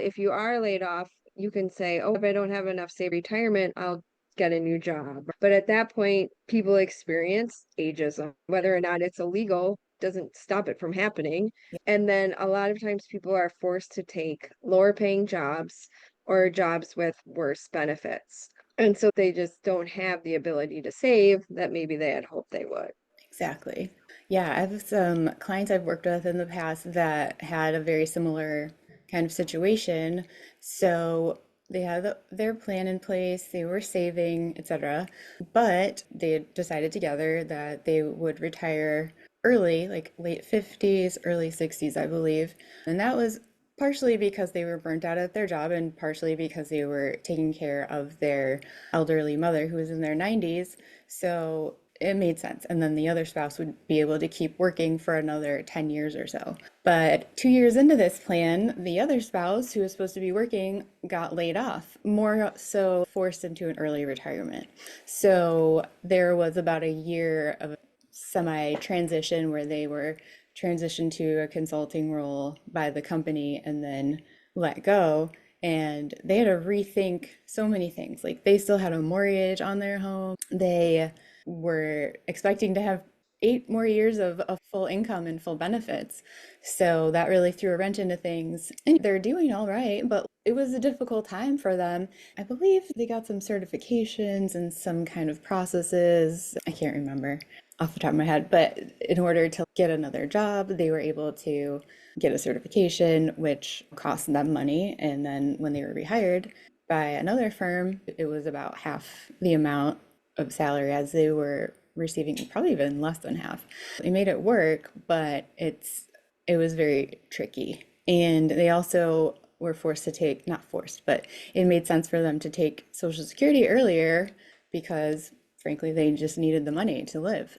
If you are laid off, you can say, oh, if I don't have enough saved retirement, I'll get a new job. But at that point, people experience ageism. Whether or not it's illegal doesn't stop it from happening. And then a lot of times people are forced to take lower paying jobs or jobs with worse benefits. And so they just don't have the ability to save that maybe they had hoped they would. Exactly. Yeah, I have some clients I've worked with in the past that had a very similar kind of situation. So they had their plan in place, they were saving, etc. But they had decided together that they would retire early, like late 50s, early 60s, I believe. And that was partially because they were burnt out at their job and partially because they were taking care of their elderly mother who was in their 90s. So it made sense. And then the other spouse would be able to keep working for another 10 years or so. But 2 years into this plan, the other spouse who was supposed to be working got laid off, more so forced into an early retirement. So there was about a year of semi transition where they were transitioned to a consulting role by the company and then let go. And they had to rethink so many things. Like they still had a mortgage on their home. They were expecting to have 8 more years of full income and full benefits. So that really threw a wrench into things. And they're doing all right, but it was a difficult time for them. I believe they got some certifications and some kind of processes. I can't remember off the top of my head, but in order to get another job, they were able to get a certification, which cost them money. And then when they were rehired by another firm, it was about half the amount of salary as they were receiving, probably even less than half. They made it work, but it was very tricky. And they also were forced to take, not forced, but it made sense for them to take Social Security earlier because frankly they just needed the money to live.